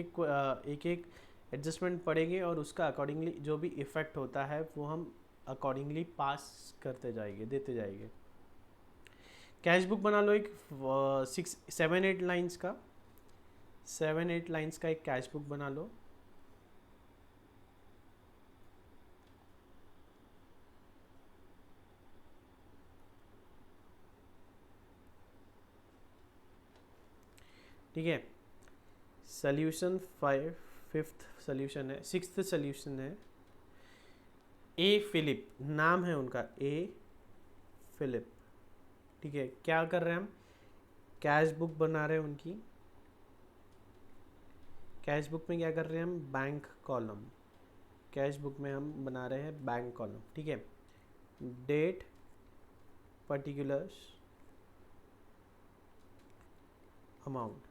एक एडजस्टमेंट पढ़ेंगे और उसका अकॉर्डिंगली जो भी इफेक्ट होता है वो हम अकॉर्डिंगली पास करते जाएंगे, देते जाएंगे। कैश बुक बना लो एक 7-8 लाइंस का, 7-8 लाइंस का एक कैश बुक बना लो। ठीक है, सोल्यूशन 5th सोल्यूशन है, 6th सोल्यूशन है। ए फिलिप नाम है उनका, ए फिलिप। ठीक है, क्या कर रहे हैं हम, कैश बुक बना रहे हैं उनकी। कैश बुक में क्या कर रहे हैं हम, बैंक कॉलम। कैश बुक में हम बना रहे हैं बैंक कॉलम। ठीक है, date, particulars, amount.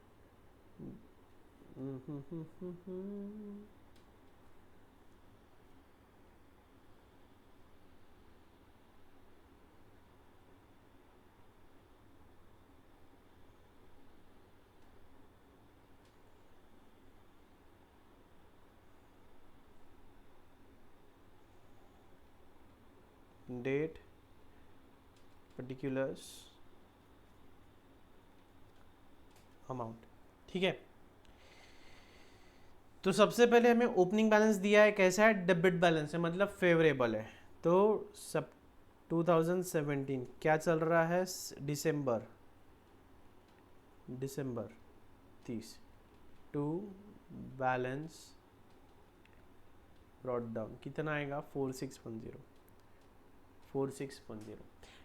Date, particulars, amount. ठीक है, तो सबसे पहले हमें ओपनिंग बैलेंस दिया है, कैसा है, डेबिट बैलेंस है, मतलब फेवरेबल है। तो सब 2017 क्या चल रहा है, दिसंबर 30 टू बैलेंस ब्रॉट डाउन कितना आएगा, 4610।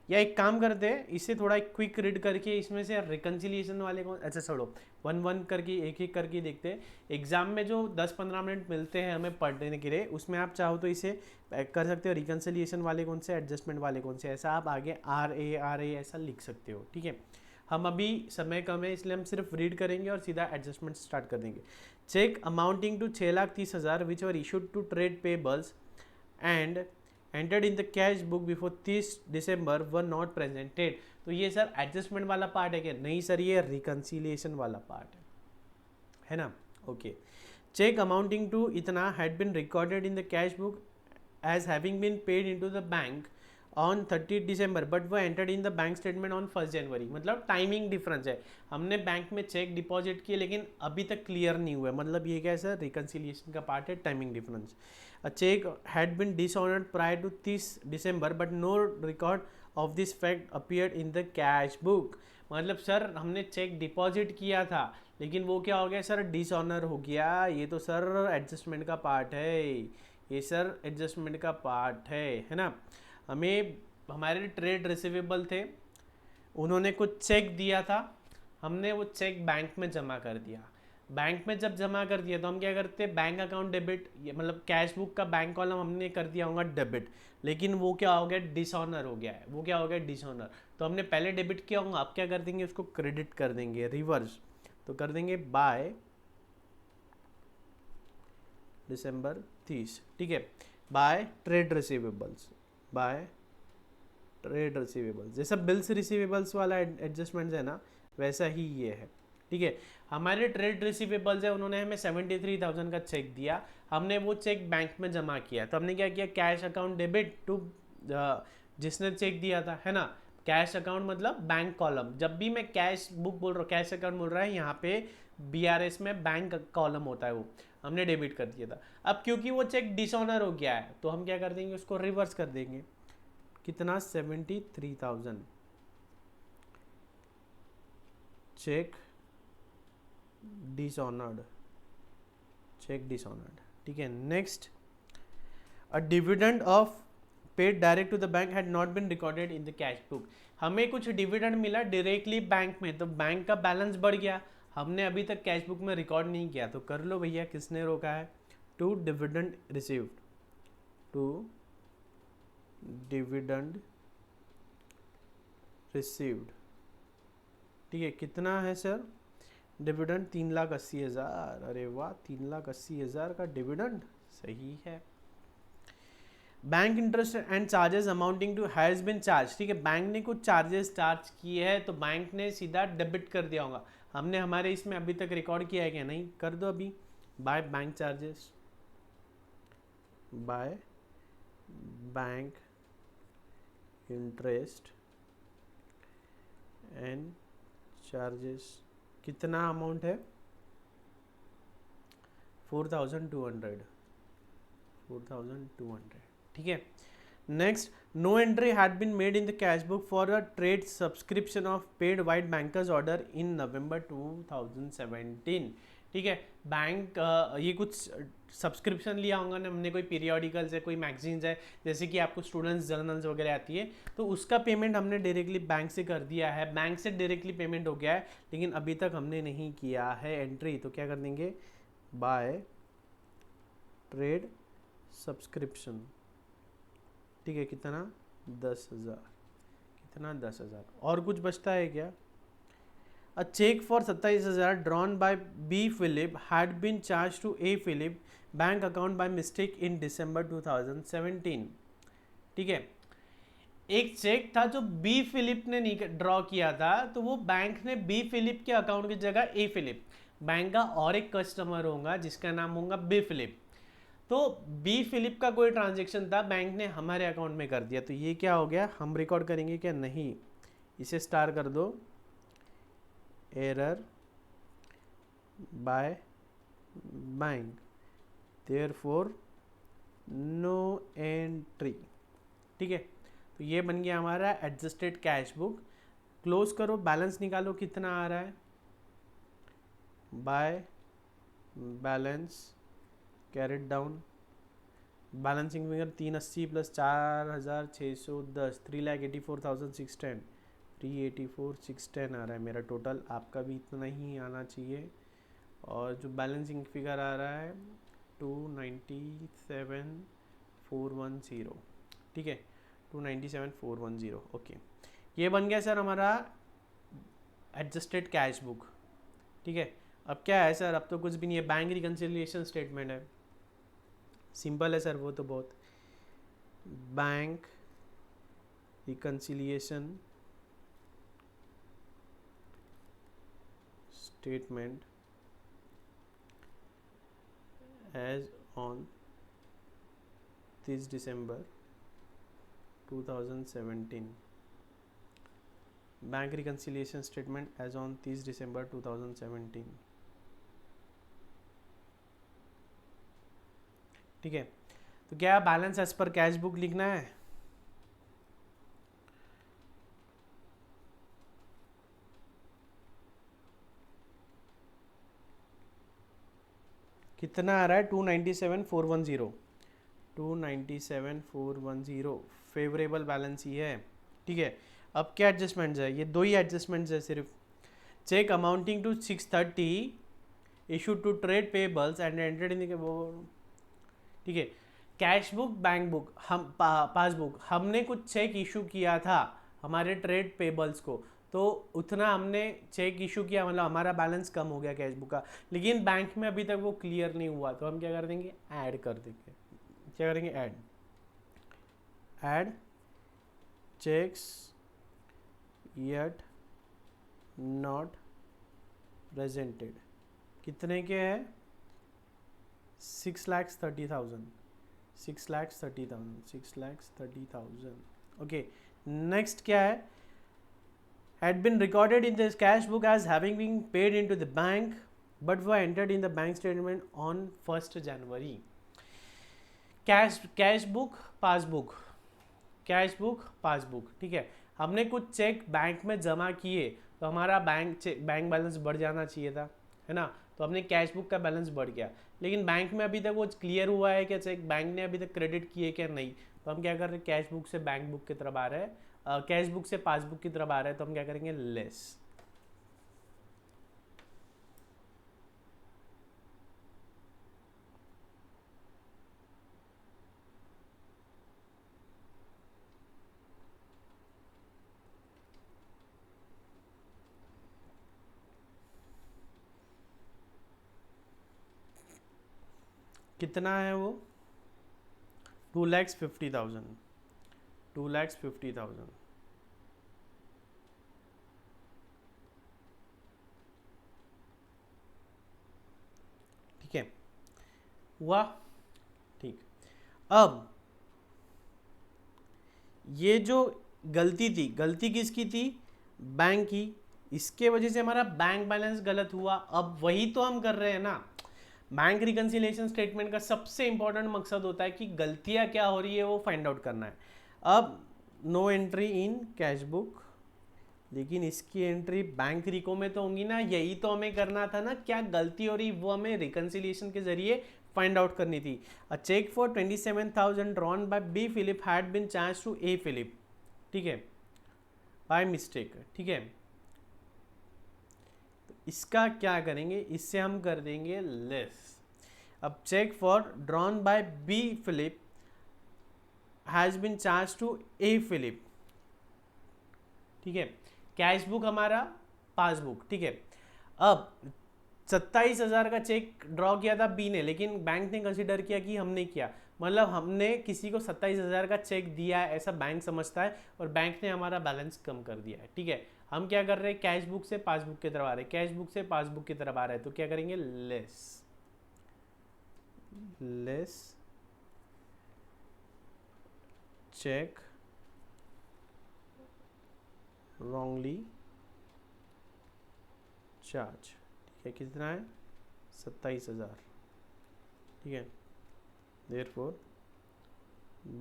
या एक काम करते हैं, इसे थोड़ा क्विक रीड करके इसमें से रिकन्सिलिएशन वाले कौन, अच्छा छोड़ो, 1-1 करके एक एक करके देखते हैं। एग्जाम में जो 10-15 मिनट मिलते हैं हमें पढ़ने के लिए, उसमें आप चाहो तो इसे कर सकते हो, रिकन्सिलिएशन वाले कौन से, एडजस्टमेंट वाले कौन से, ऐसा आप आगे RA ऐसा लिख सकते हो। ठीक है, हम अभी समय कम है इसलिए हम सिर्फ रीड करेंगे और सीधा एडजस्टमेंट स्टार्ट कर देंगे। Cheque amounting to 6,30,000 which were issued to trade payables and entered in the cash book before 30 December were not presented. तो ये सर एडजस्टमेंट वाला पार्ट है क्या? नहीं सर, ये रिकन्सिलिएशन वाला पार्ट है ना। ओके, चेक अमाउंटिंग टू इतना had been recorded in the cash book as having been paid into the bank on 30 December but वो entered in the bank statement on 1 January. मतलब टाइमिंग डिफरेंस है, हमने बैंक में चेक डिपॉजिट किए लेकिन अभी तक क्लियर नहीं हुआ है, मतलब ये क्या है सर, रिकन्सिलिएशन का पार्ट है, timing difference. A cheque had been dishonoured prior to 30 December but no record of this fact appeared in the cash book. मतलब सर हमने चेक डिपॉजिट किया था लेकिन वो क्या हो गया सर, डिसऑनर हो गया। ये तो सर एडजस्टमेंट का पार्ट है, ये सर एडजस्टमेंट का पार्ट है ना। हमें हमारे ट्रेड रिसीवेबल थे, उन्होंने कुछ चेक दिया था, हमने वो चेक बैंक में जमा कर दिया। बैंक में जब जमा कर दिया तो हम क्या करते हैं, बैंक अकाउंट डेबिट, मतलब कैश बुक का बैंक कॉलम हमने कर दिया होगा डेबिट, लेकिन वो क्या हो गया, डिसऑनर हो गया है। वो क्या हो गया, डिसऑनर। तो हमने पहले डेबिट किया होगा, अब क्या कर देंगे, उसको क्रेडिट कर देंगे, रिवर्स। तो कर देंगे बाय दिसंबर 30, ठीक है, by trade receivables, by trade receivables. जैसा बिल्स रिसीवेबल्स वाला एडजस्टमेंट है ना, वैसा ही ये है, ठीक है। हमारे ट्रेड रिसीवेबल्स है, उन्होंने हमें 73,000 का चेक दिया, हमने वो चेक बैंक में जमा किया। तो हमने क्या किया, कैश अकाउंट डेबिट टू जिसने चेक दिया था, है ना। कैश अकाउंट मतलब बैंक कॉलम, जब भी मैं कैश बुक बोल रहा हूँ, कैश अकाउंट बोल रहा है, यहाँ पे BRS में बैंक कॉलम होता है, वो हमने डेबिट कर दिया था। अब क्योंकि वो चेक डिसऑनर हो गया है तो हम क्या कर देंगे, उसको रिवर्स कर देंगे। कितना, 73,000, चेक डिसऑनर्ड, चेक डिसऑनर्ड, ठीक है। Next, a dividend of paid direct to the bank had not been recorded in the cash book. हमें कुछ डिविडेंड मिला डायरेक्टली बैंक में, तो बैंक का बैलेंस बढ़ गया, हमने अभी तक कैश बुक में रिकॉर्ड नहीं किया। तो कर लो भैया, किसने रोका है, to dividend received, to dividend received, ठीक है। कितना है सर डिविडेंड, 3,80,000। अरे वाह, 3,80,000 का डिविडेंड, सही है। Bank interest and charges amounting to has been charge, ठीक है, बैंक ने कुछ चार्जेस चार्ज किए हैं तो बैंक ने सीधा डेबिट कर दिया होगा। हमने हमारे इसमें अभी तक रिकॉर्ड किया है क्या, नहीं, कर दो अभी, by bank charges, by bank interest and charges. कितना अमाउंट है, 4,200, 4,200, ठीक है। Next, no entry had been made in the cash book for a trade subscription of paid vide bankers order in November 2017, ठीक है। बैंक ये कुछ सब्सक्रिप्शन लिया होगा ना हमने, कोई पीरियोडिकल्स है, कोई मैगजीन्स है, जैसे कि आपको स्टूडेंट्स जर्नल्स वगैरह आती है, तो उसका पेमेंट हमने डायरेक्टली बैंक से कर दिया है, बैंक से डायरेक्टली पेमेंट हो गया है, लेकिन अभी तक हमने नहीं किया है एंट्री। तो क्या कर देंगे, बाय ट्रेड सब्सक्रिप्शन, ठीक है। कितना, 10,000, कितना, 10,000। और कुछ बचता है क्या, a cheque for 27,000 drawn by B Philip had been charge to A Philip bank account by mistake in December 2017, ठीक है। एक चेक था जो बी फिलिप ने ड्रॉ किया था, तो वो बैंक ने बी फिलिप के अकाउंट की जगह ए फिलिप, बैंक का और एक कस्टमर होगा जिसका नाम होगा बी फिलिप, तो बी फिलिप का कोई ट्रांजेक्शन था, बैंक ने हमारे अकाउंट में कर दिया। तो ये क्या हो गया, हम रिकॉर्ड करेंगे क्या, नहीं, इसे स्टार कर दो, error by bank, therefore no entry, ठीक है। तो ये बन गया हमारा एडजस्टेड कैश बुक। क्लोज करो, बैलेंस निकालो, कितना आ रहा है, by balance carried down, balancing figure 380 plus 4,610, 3,84,610, 3,84,610 आ रहा है मेरा टोटल, आपका भी इतना ही आना चाहिए। और जो बैलेंसिंग फिगर आ रहा है 297,410, ठीक है, 297,410, ओके। ये बन गया सर हमारा एडजस्टेड कैश बुक, ठीक है। अब क्या है सर, अब तो कुछ भी नहीं है, बैंक रिकन्सिलिएशन स्टेटमेंट है, सिंपल है सर वो तो बहुत। Bank reconciliation statement as on 30 December 2017, bank reconciliation statement as on 30 December 2017, ठीक है। तो क्या balance as per cash book लिखना है? कितना आ रहा है? 297,410, 297,410 फेवरेबल बैलेंस ही है, ठीक है। अब क्या एडजस्टमेंट्स है? ये दो ही एडजस्टमेंट्स है सिर्फ। Cheque amounting to 630 issued to trade payables and entered in the, ठीक है। कैश बुक, बैंक बुक, हम पासबुक, हमने कुछ चेक इशू किया था हमारे ट्रेड पेबल्स को, तो उतना हमने चेक इशू किया, मतलब हमारा बैलेंस कम हो गया कैश बुक का, लेकिन बैंक में अभी तक वो क्लियर नहीं हुआ, तो हम क्या कर देंगे? ऐड कर देंगे। क्या करेंगे? Add, add cheques yet not presented, कितने के हैं? 6,30,000, 6,30,000, 6,30,000, ओके। नेक्स्ट क्या है? had been recorded in this cash book as having been paid into the bank but were entered in the bank statement on 1st January. Cash book, passbook, cash book, passbook, ठीक है। हमने कुछ चेक बैंक में जमा किए, तो हमारा बैंक बैलेंस बढ़ जाना चाहिए था, है ना। तो हमने कैश बुक का बैलेंस बढ़ गया, लेकिन बैंक में अभी तक वो क्लियर हुआ है क्या चेक बैंक ने अभी तक क्रेडिट किए क्या? नहीं। तो हम क्या कर रहे हैं? कैश बुक से बैंक बुक की तरफ आ रहे हैं, कैश बुक से पासबुक की तरफ आ रहे हैं, तो हम क्या करेंगे? लेस। कितना है वो? 2,50,000, 2,50,000, ठीक है। हुआ, ठीक। अब ये जो गलती थी, गलती किसकी थी? बैंक की, इसके वजह से हमारा बैंक बैलेंस गलत हुआ। अब वही तो हम कर रहे हैं ना। बैंक रिकन्सिलिएशन स्टेटमेंट का सबसे इंपॉर्टेंट मकसद होता है कि गलतियां क्या हो रही है वो फाइंड आउट करना है। अब no entry in cash book, लेकिन इसकी एंट्री बैंक रिको में तो होंगी ना, यही तो हमें करना था ना। क्या गलती हो रही वो हमें रिकन्सिलिएशन के जरिए फाइंड आउट करनी थी। A cheque for 27,000 drawn by B Philip had been charge to A Philip, ठीक है, बाय मिस्टेक, ठीक है। तो इसका क्या करेंगे? इससे हम कर देंगे लेस। अब cheque for drawn by B Philip has been charge to A Philip, ठीक है। कैश बुक हमारा, पासबुक, ठीक है। अब 27,000 का चेक ड्रॉ किया था बी ने, लेकिन बैंक ने कंसिडर किया कि हमने किया, मतलब हमने किसी को 27,000 का चेक दिया है ऐसा बैंक समझता है, और बैंक ने हमारा बैलेंस कम कर दिया है, ठीक है। हम क्या कर रहे हैं? कैश बुक से पासबुक की तरफ आ रहे हैं, कैश बुक से पासबुक की तरफ आ रहे हैं, तो क्या करेंगे? Less, less cheque wrongly charge, ठीक है। कितना है? 27,000, ठीक है। Therefore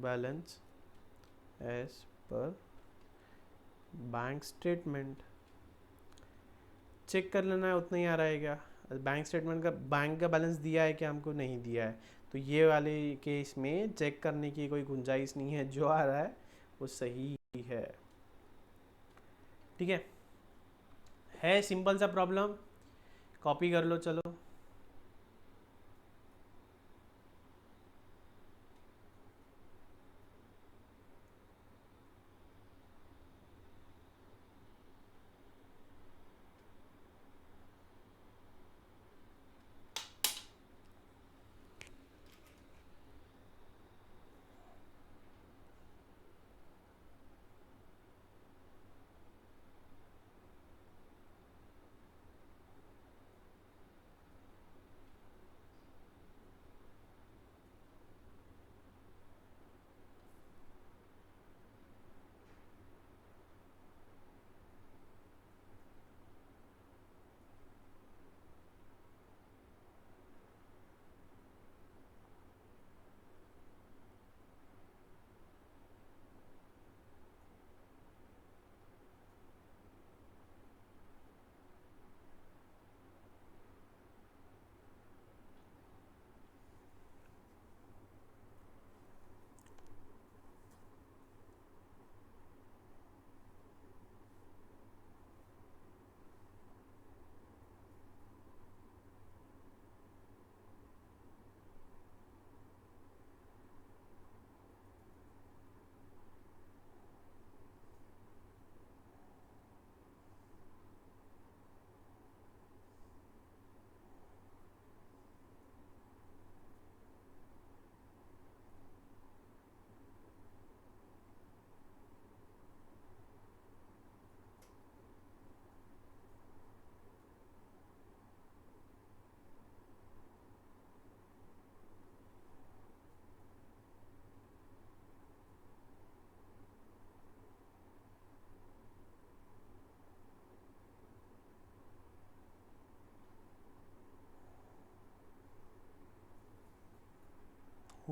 balance as per bank statement, cheque कर लेना है उतना ही आ रहा है क्या? बैंक स्टेटमेंट का बैंक का बैलेंस दिया है क्या? हमको नहीं दिया है, तो ये वाले केस में चेक करने की कोई गुंजाइश नहीं है, जो आ रहा है वो सही है, ठीक है सिंपल सा प्रॉब्लम, कॉपी कर लो चलो।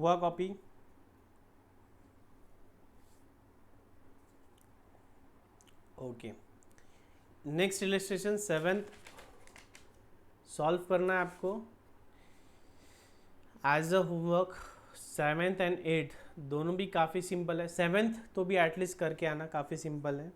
हुआ copy? Okay, next illustration 7th solve करना है आपको as a homework. 7th and 8th दोनों भी काफ़ी सिंपल है, 7th तो भी एटलीस्ट करके आना, काफ़ी सिंपल है।